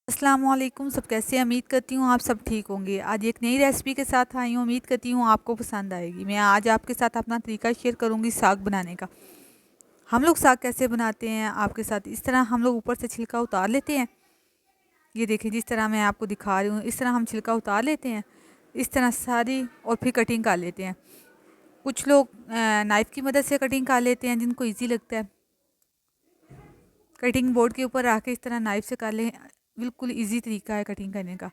अस्सलाम वालेकुम। सब कैसे हैं? उम्मीद करती हूँ आप सब ठीक होंगे। आज एक नई रेसिपी के साथ आई हूँ, उम्मीद करती हूँ आपको पसंद आएगी। मैं आज आपके साथ अपना तरीका शेयर करूँगी साग बनाने का। हम लोग साग कैसे बनाते हैं आपके साथ, इस तरह हम लोग ऊपर से छिलका उतार लेते हैं। ये देखिए, जिस तरह मैं आपको दिखा रही हूँ इस तरह हम छिलका उतार लेते हैं, इस तरह सारी, और फिर कटिंग कर लेते हैं। कुछ लोग नाइफ़ की मदद से कटिंग कर लेते हैं, जिनको ईजी लगता है। कटिंग बोर्ड के ऊपर आके इस तरह नाइफ़ से कर लें, बिल्कुल ईजी तरीका है कटिंग करने का।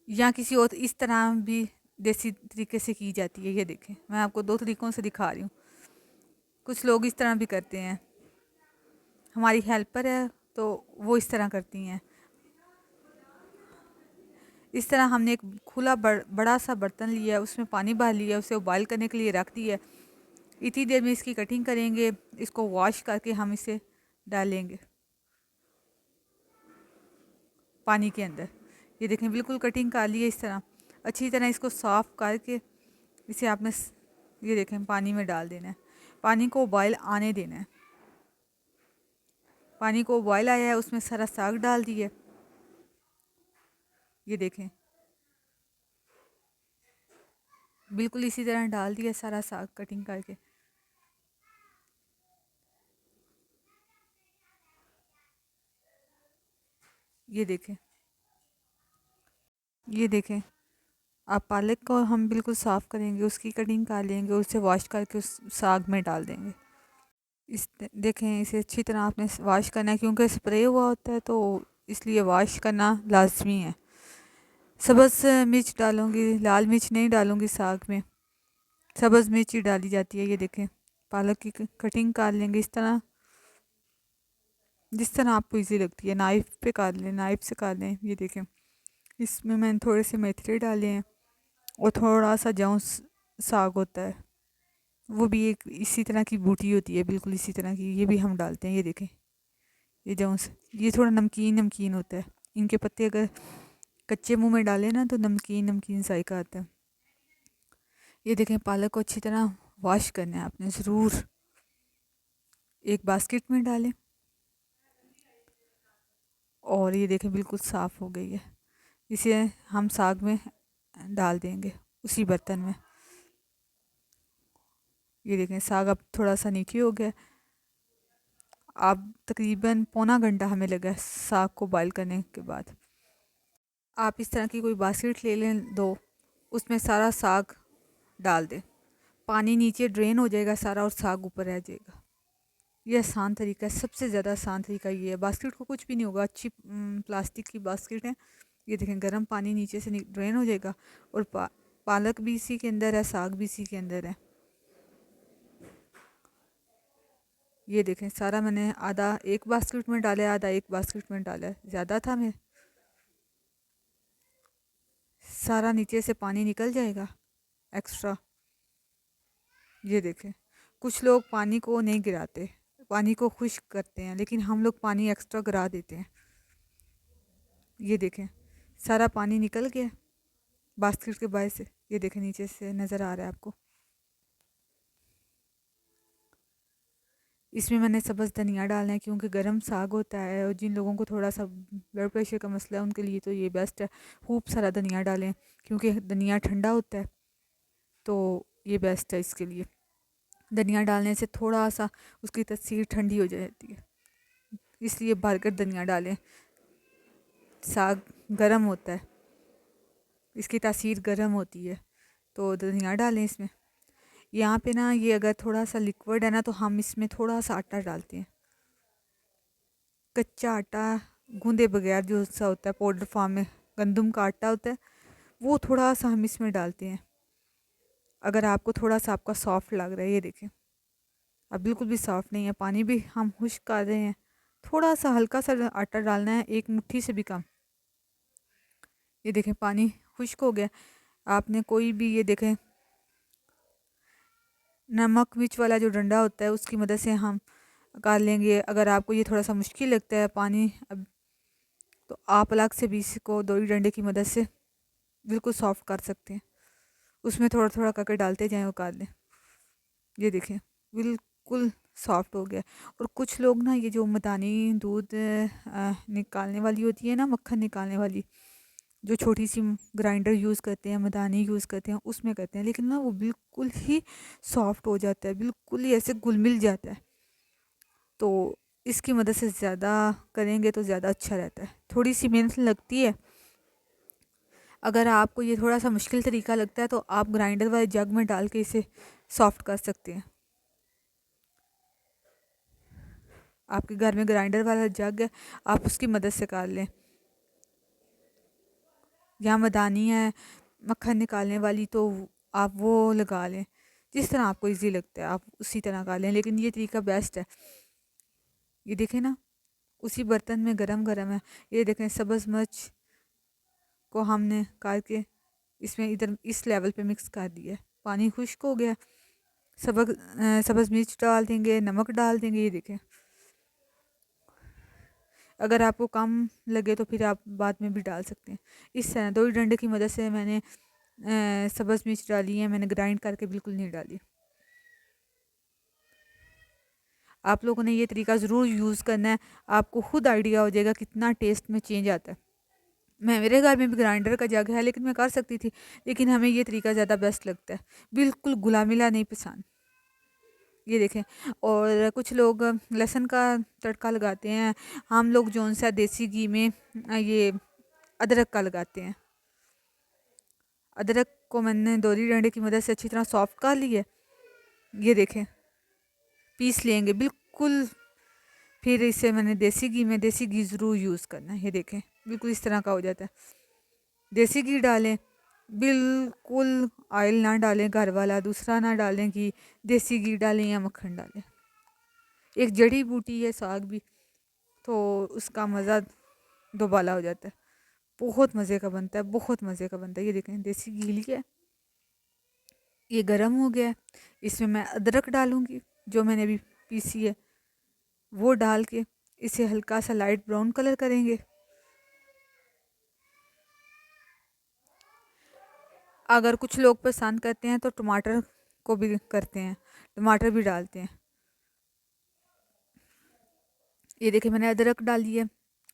या किसी और इस तरह भी देसी तरीके से की जाती है। ये देखें, मैं आपको दो तरीक़ों से दिखा रही हूँ। कुछ लोग इस तरह भी करते हैं। हमारी हेल्पर है तो वो इस तरह करती हैं। इस तरह हमने एक खुला बड़ा सा बर्तन लिया है, उसमें पानी भर लिया है, उसे उबाइल करने के लिए रख दिया है। इतनी देर में इसकी कटिंग करेंगे। इसको वॉश करके हम इसे डालेंगे पानी के अंदर। ये देखें, बिल्कुल कटिंग कर ली है। इस तरह अच्छी तरह इसको साफ़ करके इसे आपने ये देखें पानी में डाल देना है। पानी को बॉयल आने देना है। पानी को बॉयल आया है, उसमें सारा साग डाल दिए। ये देखें, बिल्कुल इसी तरह डाल दिया सारा साग कटिंग करके। ये देखें, ये देखें, आप पालक को हम बिल्कुल साफ़ करेंगे, उसकी कटिंग कर लेंगे, उसे वॉश करके उस साग में डाल देंगे। देखें, इसे अच्छी तरह आपने वॉश करना है, क्योंकि स्प्रे हुआ होता है तो इसलिए वॉश करना लाजमी है। सब्ज़ मिर्च डालूंगी, लाल मिर्च नहीं डालूंगी साग में, सब्ज़ मिर्च ही डाली जाती है। ये देखें, पालक की कटिंग कर लेंगे इस तरह, जिस तरह आपको इजी लगती है। नाइफ़ पे काट लें, नाइफ़ से काट लें। ये देखें, इसमें मैंने थोड़े से मेथरे डाले हैं और थोड़ा सा जौं साग होता है, वो भी एक इसी तरह की बूटी होती है, बिल्कुल इसी तरह की, ये भी हम डालते हैं। ये देखें, ये जौंस, ये थोड़ा नमकीन नमकीन होता है। इनके पत्ते अगर कच्चे मुंह में डालें ना तो नमकीन नमकीन जायका आता है। ये देखें, पालक को अच्छी तरह वॉश करना है आपने ज़रूर। एक बास्केट में डालें और ये देखें बिल्कुल साफ़ हो गई है। इसे हम साग में डाल देंगे, उसी बर्तन में। ये देखें, साग अब थोड़ा सा नीचे हो गया। अब तकरीबन पौना घंटा हमें लगा साग को बॉयल करने के बाद। आप इस तरह की कोई बास्केट ले लें दो, उसमें सारा साग डाल दें। पानी नीचे ड्रेन हो जाएगा सारा और साग ऊपर रह जाएगा। ये आसान तरीका है, सबसे ज़्यादा आसान तरीका ये है। बास्केट को कुछ भी नहीं होगा, अच्छी प्लास्टिक की बास्केट है। ये देखें, गर्म पानी नीचे से ड्रेन हो जाएगा और पालक भी इसी के अंदर है, साग भी इसी के अंदर है। ये देखें, सारा मैंने आधा एक बास्केट में डाला है, आधा एक बास्केट में डाला है, ज़्यादा था। मैं सारा नीचे से पानी निकल जाएगा एक्स्ट्रा। ये देखें, कुछ लोग पानी को नहीं गिराते, पानी को खुश्क करते हैं, लेकिन हम लोग पानी एक्स्ट्रा गिरा देते हैं। ये देखें, सारा पानी निकल गया बास्केट के बाहर से। ये देखें, नीचे से नज़र आ रहा है आपको। इसमें मैंने सब्ज़ धनिया डालना है, क्योंकि गरम साग होता है और जिन लोगों को थोड़ा सा ब्लड प्रेशर का मसला है उनके लिए तो ये बेस्ट है। खूब सारा धनिया डालें, क्योंकि धनिया ठंडा होता है तो ये बेस्ट है इसके लिए। धनिया डालने से थोड़ा सा उसकी तसीर ठंडी हो जाती है, इसलिए भरकर धनिया डालें। साग गरम होता है, इसकी तासीर गरम होती है, तो धनिया डालें इसमें। यहाँ पे ना, ये अगर थोड़ा सा लिक्विड है ना तो हम इसमें थोड़ा सा आटा डालते हैं। कच्चा आटा गूंदे बगैर जो सा होता है, पाउडर फॉर्म में गंदम का आटा होता है, वो थोड़ा सा हम इसमें डालते हैं। अगर आपको थोड़ा सा आपका सॉफ्ट लग रहा है, ये देखें, अब बिल्कुल भी सॉफ्ट नहीं है, पानी भी हम खुश्क कर रहे हैं। थोड़ा सा हल्का सा आटा डालना है, एक मुट्ठी से भी कम। ये देखें, पानी खुश्क हो गया। आपने कोई भी, ये देखें, नमक मिर्च वाला जो डंडा होता है उसकी मदद से हम कर लेंगे। अगर आपको ये थोड़ा सा मुश्किल लगता है पानी, अब तो आप अलग से भी इसको दोई डंडे की मदद से बिल्कुल सॉफ्ट कर सकते हैं। उसमें थोड़ा थोड़ा करके डालते जाएं और कर लें। ये देखें, बिल्कुल सॉफ्ट हो गया। और कुछ लोग ना ये जो मदानी दूध निकालने वाली होती है ना, मक्खन निकालने वाली, जो छोटी सी ग्राइंडर यूज़ करते हैं, मदानी यूज़ करते हैं, उसमें करते हैं, लेकिन ना वो बिल्कुल ही सॉफ्ट हो जाता है, बिल्कुल ही ऐसे घुल मिल जाता है। तो इसकी मदद से ज़्यादा करेंगे तो ज़्यादा अच्छा रहता है। थोड़ी सी मेहनत लगती है। अगर आपको ये थोड़ा सा मुश्किल तरीका लगता है तो आप ग्राइंडर वाले जग में डाल के इसे सॉफ्ट कर सकते हैं। आपके घर में ग्राइंडर वाला जग है, आप उसकी मदद से कर लें। या मदानी है मक्खन निकालने वाली, तो आप वो लगा लें। जिस तरह आपको इजी लगता है आप उसी तरह कर लें, लेकिन ये तरीका बेस्ट है। ये देखें ना, उसी बर्तन में गरम गरम है। ये देखें, सब्ज़ मिर्च को हमने करके इसमें इधर इस लेवल पे मिक्स कर दिया है। पानी खुश्क हो गया, सब्ज़ मिर्च डाल देंगे, नमक डाल देंगे। ये देखें, अगर आपको कम लगे तो फिर आप बाद में भी डाल सकते हैं। इस तरह दो ही डंडे की मदद से मैंने सब्ज़ मिर्च डाली है, मैंने ग्राइंड करके बिल्कुल नहीं डाली। आप लोगों ने ये तरीका ज़रूर यूज़ करना है, आपको खुद आइडिया हो जाएगा कितना टेस्ट में चेंज आता है। मेरे घर में भी ग्राइंडर का जग है, लेकिन मैं कर सकती थी, लेकिन हमें ये तरीका ज़्यादा बेस्ट लगता है। बिल्कुल घुला मिला नहीं पसंद। ये देखें, और कुछ लोग लहसुन का तड़का लगाते हैं, हम लोग जौन सा देसी घी में ये अदरक का लगाते हैं। अदरक को मैंने दोरी डंडे की मदद से अच्छी तरह सॉफ्ट कर लिया। ये देखें, पीस लेंगे बिल्कुल। फिर इसे मैंने देसी घी ज़रूर यूज़ करना है। ये देखें, बिल्कुल इस तरह का हो जाता है। देसी घी डालें, बिल्कुल ऑयल ना डालें घर वाला, दूसरा ना डालें घी, देसी घी डालें या मक्खन डालें। एक जड़ी बूटी है साग भी, तो उसका मज़ा दोबाला हो जाता है। बहुत मज़े का बनता है, बहुत मज़े का बनता है। ये देखें, देसी घी लिया है, ये गर्म हो गया है। इसमें मैं अदरक डालूंगी जो मैंने अभी पीसी है, वो डाल के इसे हल्का सा लाइट ब्राउन कलर करेंगे। अगर कुछ लोग पसंद करते हैं तो टमाटर को भी करते हैं, टमाटर भी डालते हैं। ये देखिए, मैंने अदरक डाली है,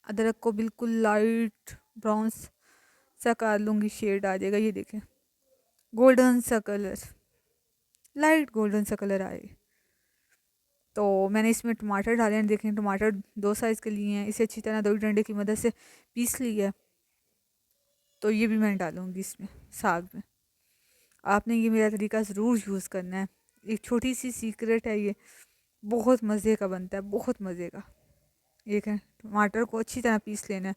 अदरक को बिल्कुल लाइट ब्राउन सा कर लूँगी, शेड आ जाएगा। ये देखें, गोल्डन सा कलर, लाइट गोल्डन सा कलर आए। तो मैंने इसमें टमाटर डाले हैं। देखें, टमाटर 2 साइज़ के लिए हैं। इसे अच्छी तरह दो डंडे की मदद से पीस लिया है, तो ये भी मैं डालूँगी इसमें साग में। आपने ये मेरा तरीका ज़रूर यूज़ करना है। एक छोटी सी सीक्रेट है ये, बहुत मज़े का बनता है, बहुत मज़े का। एक है, टमाटर को अच्छी तरह पीस लेना है।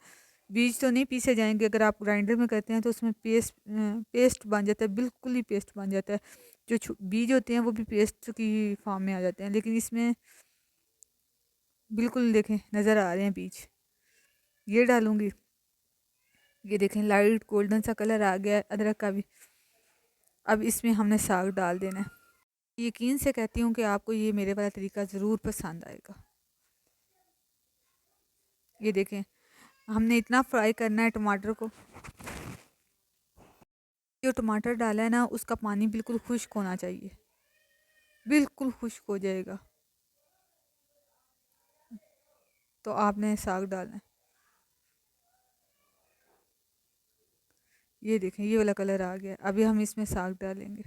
बीज तो नहीं पीसे जाएंगे, अगर आप ग्राइंडर में करते हैं तो उसमें पेस्ट बन जाता है, बिल्कुल ही पेस्ट बन जाता है। जो बीज होते हैं वो भी पेस्ट की फॉर्म में आ जाते हैं, लेकिन इसमें बिल्कुल देखें नज़र आ रहे हैं बीज। ये डालूंगी। ये देखें, लाइट गोल्डन सा कलर आ गया है अदरक का भी। अब इसमें हमने साग डाल देना है। यकीन से कहती हूँ कि आपको ये मेरे वाला तरीका ज़रूर पसंद आएगा। ये देखें, हमने इतना फ्राई करना है टमाटर को। जो टमाटर डाला है ना, उसका पानी बिल्कुल खुश्क होना चाहिए, बिल्कुल खुश्क हो जाएगा तो आपने साग डालना है। ये देखें, ये वाला कलर आ गया। अभी हम इसमें साग डालेंगे।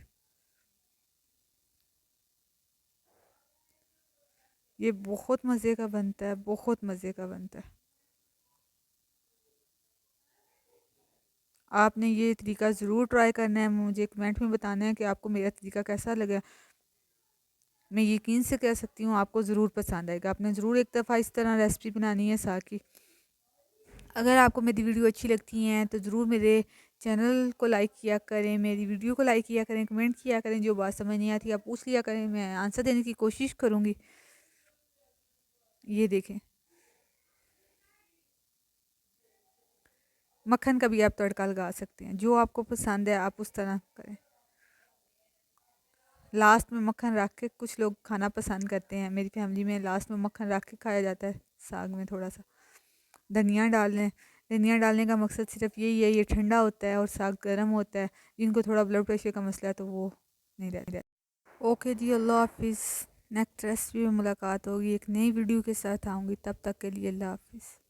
ये बहुत मज़े का बनता है, बहुत मज़े का बनता है। आपने ये तरीका ज़रूर ट्राई करना है, मुझे कमेंट में बताना है कि आपको मेरा तरीका कैसा लगा। मैं यकीन से कह सकती हूँ आपको ज़रूर पसंद आएगा। आपने ज़रूर एक दफ़ा इस तरह रेसिपी बनानी है साग की। अगर आपको मेरी वीडियो अच्छी लगती हैं तो ज़रूर मेरे चैनल को लाइक किया करें, मेरी वीडियो को लाइक किया करें, कमेंट किया करें। जो बात समझ नहीं आती आप पूछ लिया करें, मैं आंसर देने की कोशिश करूँगी। ये देखें, मक्खन का भी आप तड़का लगा सकते हैं, जो आपको पसंद है आप उस तरह करें। लास्ट में मक्खन रख के कुछ लोग खाना पसंद करते हैं, मेरी फैमिली में लास्ट में मक्खन रख के खाया जाता है साग में। थोड़ा सा धनिया डाल लें। धनिया डालने का मकसद सिर्फ यही है, ये ठंडा होता है और साग गर्म होता है। जिनको थोड़ा ब्लड प्रेशर का मसला है तो वो नहीं रहता। ओके जी, अल्लाह हाफिज़। नेक्स्ट रेसिपी में मुलाकात होगी, एक नई वीडियो के साथ आऊँगी। तब तक के लिए अल्लाह हाफ़िज़।